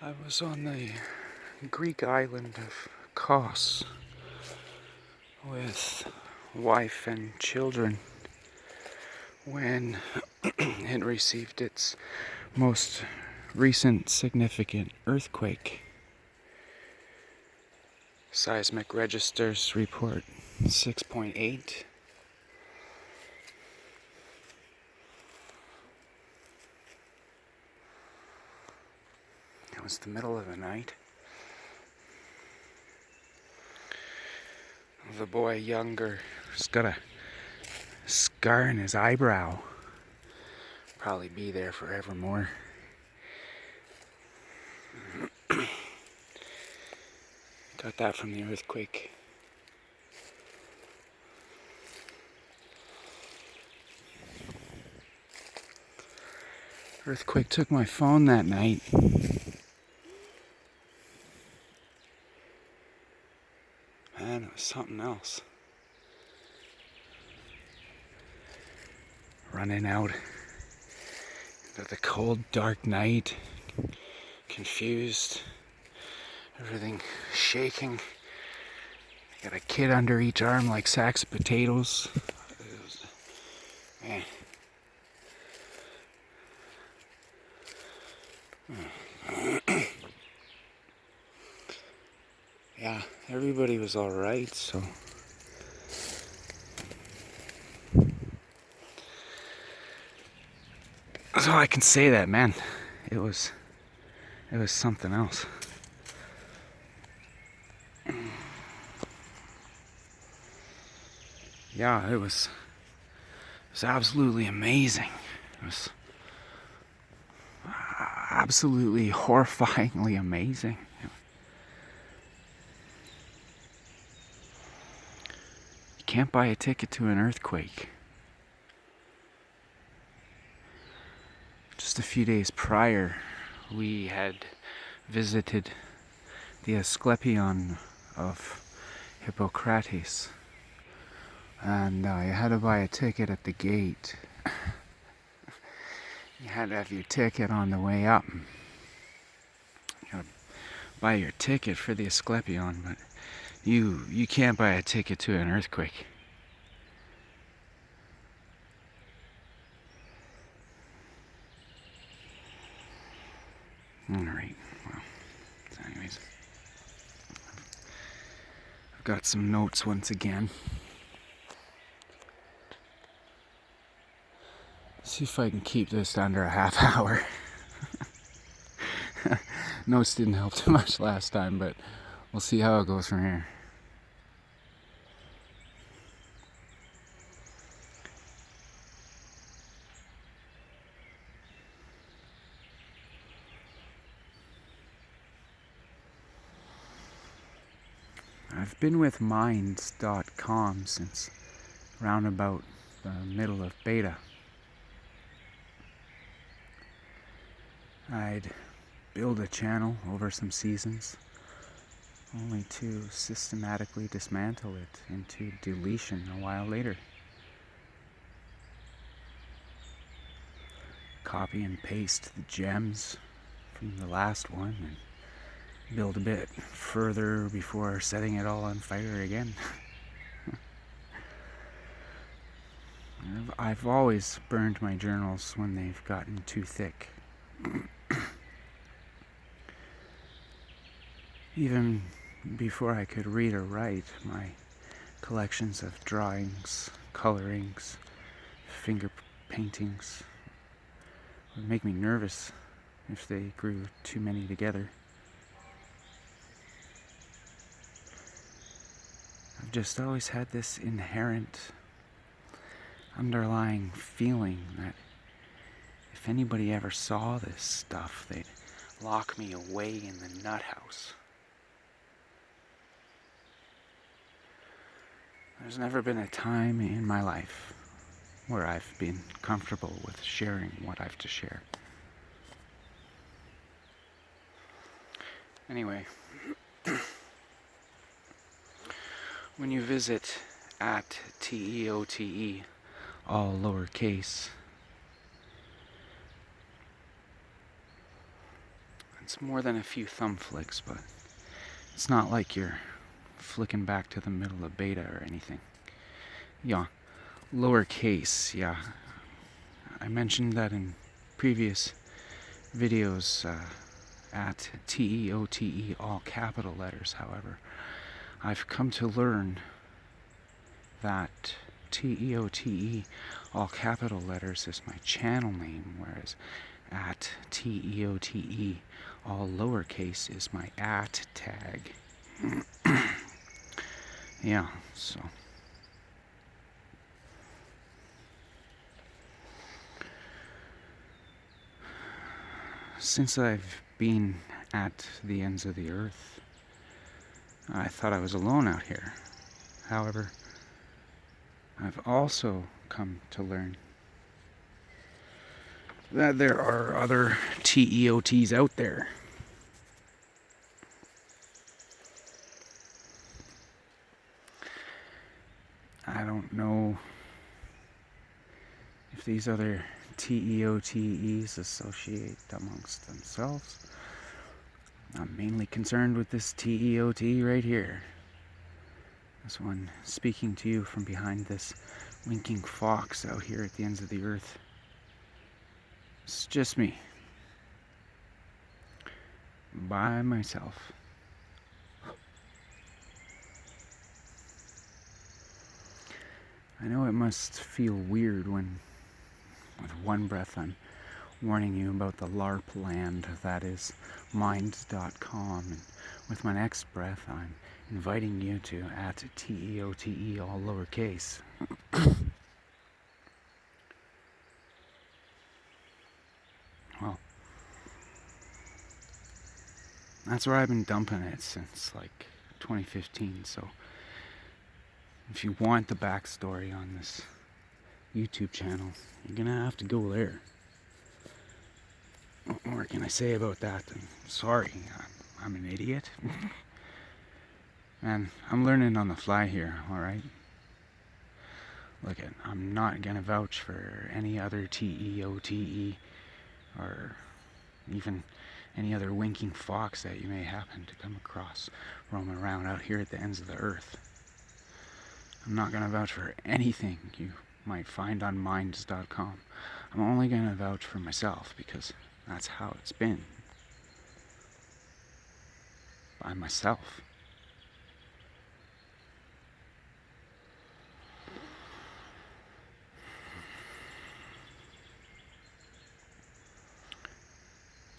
I was on the Greek island of Kos with wife and children when it received its most recent significant earthquake. Seismic registers report 6.8. It was the middle of the night. The boy younger has got a scar in his eyebrow. Probably be there forevermore. Got that from the earthquake. Earthquake took my phone that night. Man, it was something else. Running out into the cold, dark night, confused, everything shaking. Got a kid under each arm like sacks of potatoes. Man. Yeah, everybody was alright, so. So I can say that, man. It was something else. Yeah, it was absolutely amazing. It was absolutely horrifyingly amazing. You can't buy a ticket to an earthquake. Just a few days prior, we had visited the Asclepion of Hippocrates, and you had to buy a ticket at the gate. You had to have your ticket on the way up. You gotta buy your ticket for the Asclepion, but you can't buy a ticket to an earthquake. Alright, well, so anyways, I've got some notes once again. See if I can keep this under a half hour. Notes didn't help too much last time, but we'll see how it goes from here. I've been with Minds.com since round about the middle of beta. I'd build a channel over some seasons, only to systematically dismantle it into deletion a while later. Copy and paste the gems from the last one and build a bit further before setting it all on fire again. I've always burned my journals when they've gotten too thick. Even before I could read or write, my collections of drawings, colorings, finger paintings would make me nervous if they grew too many together. I've just always had this inherent underlying feeling that if anybody ever saw this stuff, they'd lock me away in the nut house. There's never been a time in my life where I've been comfortable with sharing what I've to share. Anyway, when you visit at TEOTE, all lowercase, It's more than a few thumb flicks, but it's not like you're flicking back to the middle of beta or anything. Yeah, lowercase, yeah. I mentioned that in previous videos at TEOTE, all capital letters. However, I've come to learn that TEOTE, all capital letters, is my channel name, whereas at TEOTE, all lowercase, is my at tag. Yeah, so. Since I've been at the ends of the earth, I thought I was alone out here. However, I've also come to learn that there are other TEOTs out there. I don't know if these other TEOTEs associate amongst themselves. I'm mainly concerned with this TEOT right here. This one speaking to you from behind this winking fox out here at the ends of the earth. It's just me. By myself. I know it must feel weird when, with one breath, I'm warning you about the LARP land that is mind.com, and with my next breath, I'm inviting you to at TEOTE, all lowercase. Well, that's where I've been dumping it since like 2015, so if you want the backstory on this YouTube channel, you're gonna have to go there. What more can I say about that? I'm sorry, I'm an idiot. Man, I'm learning on the fly here, alright? Look, I'm not gonna vouch for any other TEOTE or even any other winking fox that you may happen to come across roaming around out here at the ends of the earth. I'm not gonna vouch for anything you might find on minds.com. I'm only gonna vouch for myself because that's how it's been. By myself.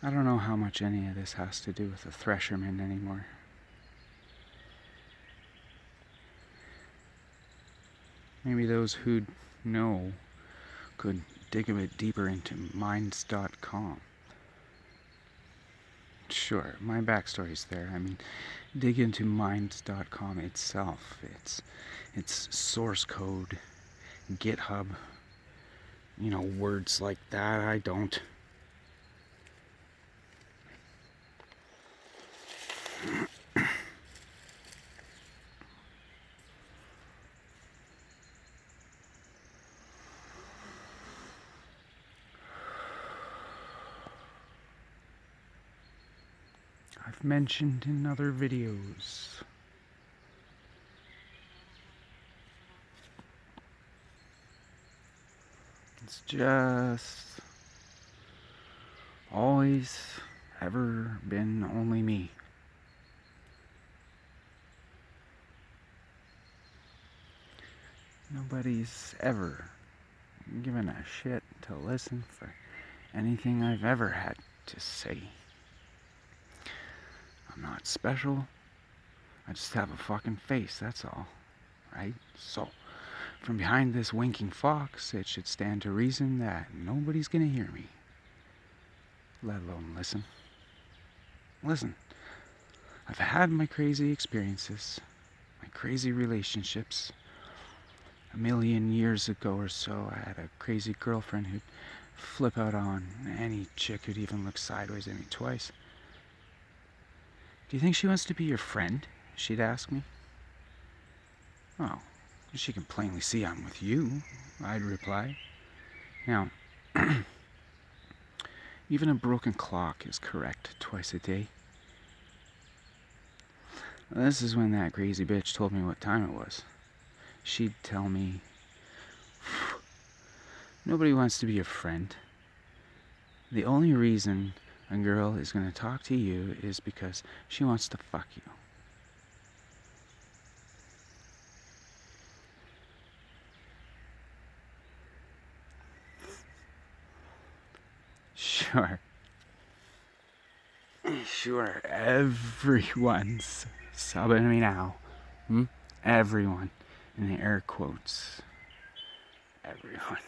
I don't know how much any of this has to do with the Thresherman anymore. Maybe those who know could dig a bit deeper into minds.com. Sure, my backstory's there. I mean, dig into minds.com itself. It's source code, GitHub, words like that. I don't. I've mentioned in other videos. It's just always ever been only me. Nobody's ever given a shit to listen for anything I've ever had to say. I'm not special. I just have a fucking face, that's all. Right? So, from behind this winking fox, it should stand to reason that nobody's gonna hear me. Let alone listen. Listen. I've had my crazy experiences, my crazy relationships. A million years ago or so, I had a crazy girlfriend who'd flip out on any chick who'd even look sideways at me twice. Do you think she wants to be your friend? She'd ask me. Oh, she can plainly see I'm with you, I'd reply. Now, Even a broken clock is correct twice a day. This is when that crazy bitch told me what time it was. She'd tell me, nobody wants to be your friend. The only reason a girl is going to talk to you is because she wants to fuck you. Sure, everyone's subbing me now. Everyone. In the air quotes. Everyone.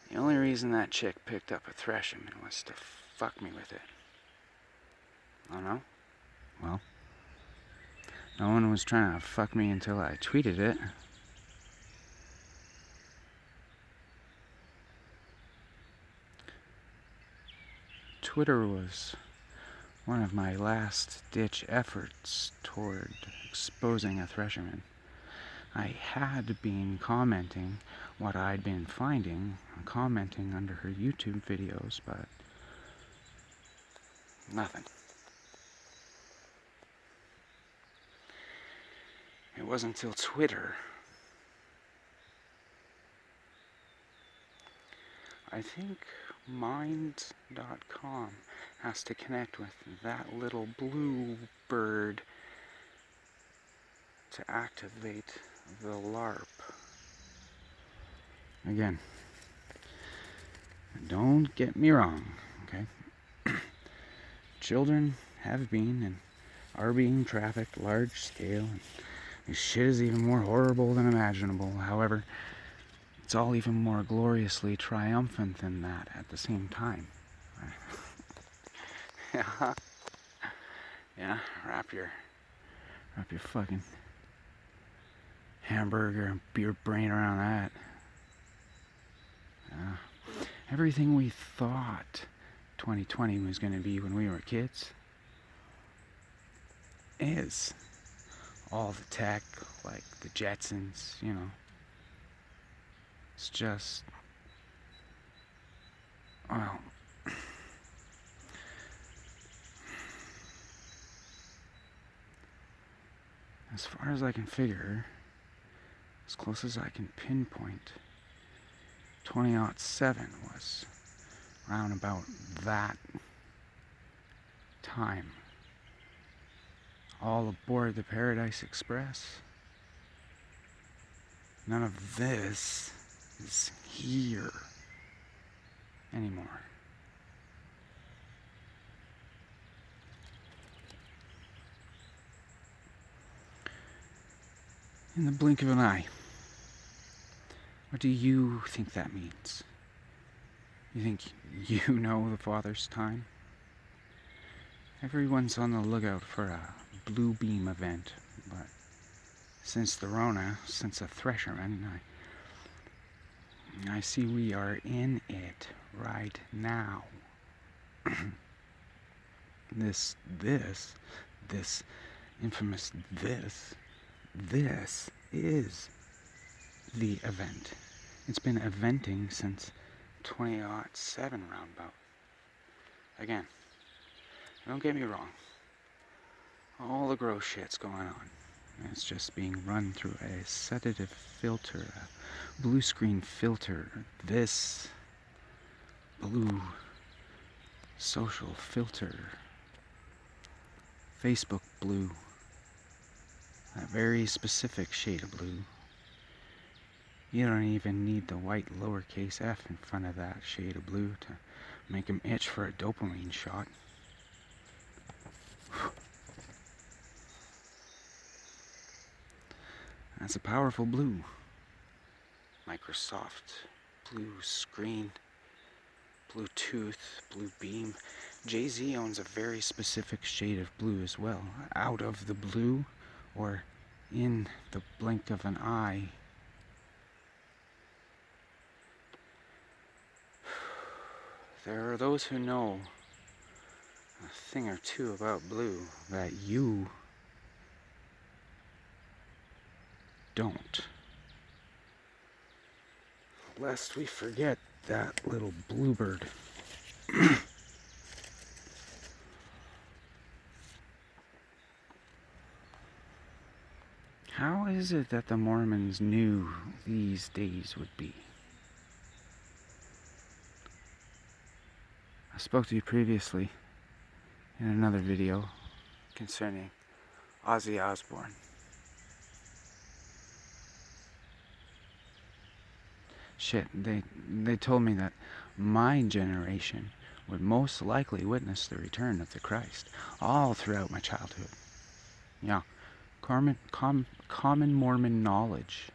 The only reason that chick picked up a Thresherman was to fuck me with it. Oh no? Well, no one was trying to fuck me until I tweeted it. Twitter was one of my last-ditch efforts toward exposing a Thresherman. I had been commenting what I'd been finding, commenting under her YouTube videos, but nothing. It wasn't until Twitter. I think mind.com has to connect with that little blue bird to activate the LARP. Again, don't get me wrong, okay? Children have been and are being trafficked large scale, and this shit is even more horrible than imaginable. However, it's all even more gloriously triumphant than that at the same time. Yeah, wrap your fucking hamburger and beer brain around that. Everything we thought 2020 was going to be when we were kids is. All the tech, like the Jetsons, It's just, well, as far as I can figure, as close as I can pinpoint, 2007 was round about that time. All aboard the Paradise Express. None of this is here anymore. In the blink of an eye. What do you think that means? You think you know the Father's time? Everyone's on the lookout for a blue beam event, but since the Rona, since a Thresherman, I see we are in it right now. This infamous this is the event. It's been eventing since 2007 roundabout. Again, don't get me wrong. All the gross shit's going on. It's just being run through a sedative filter, a blue screen filter. This blue social filter. Facebook blue. A very specific shade of blue. You don't even need the white lowercase f in front of that shade of blue to make him itch for a dopamine shot. That's a powerful blue. Microsoft blue screen, Bluetooth, blue beam. Jay-Z owns a very specific shade of blue as well. Out of the blue, or in the blink of an eye. There are those who know a thing or two about blue that you don't. lest we forget that little bluebird. How is it that the Mormons knew these days would be? I spoke to you previously in another video concerning Ozzy Osbourne. Shit, they told me that my generation would most likely witness the return of the Christ all throughout my childhood. Yeah, common Mormon knowledge.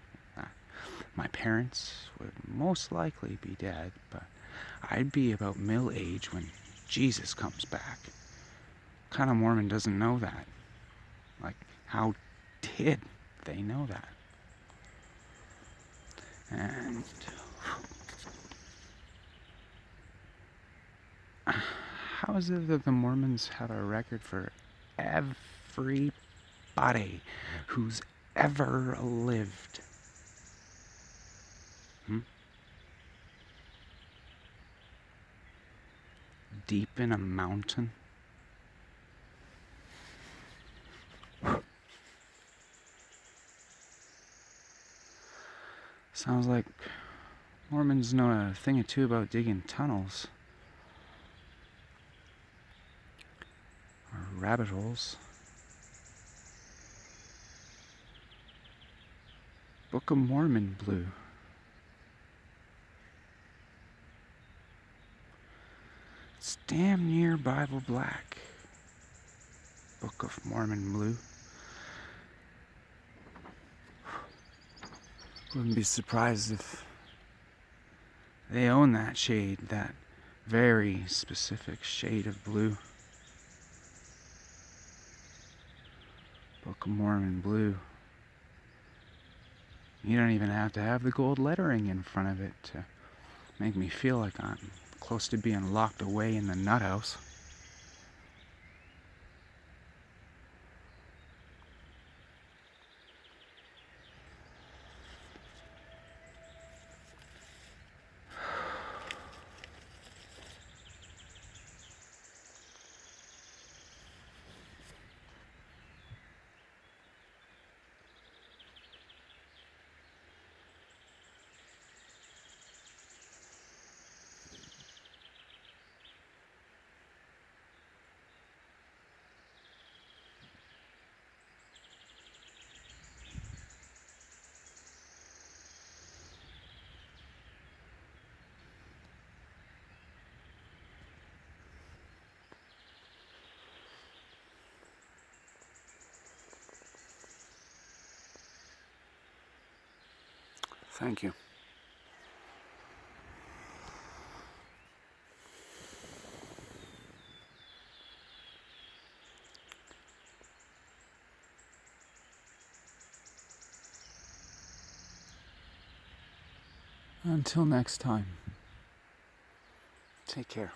My parents would most likely be dead, but I'd be about middle age when Jesus comes back. What kind of Mormon doesn't know that? Like, how did they know that? And how is it that the Mormons have a record for everybody who's ever lived? Deep in a mountain? Sounds like Mormons know a thing or two about digging tunnels. Or rabbit holes. Book of Mormon blue. It's damn near Bible black. Book of Mormon blue. Wouldn't be surprised if they own that shade, that very specific shade of blue. Book of Mormon blue. You don't even have to have the gold lettering in front of it to make me feel like I'm close to being locked away in the nut house. Thank you. Until next time, take care.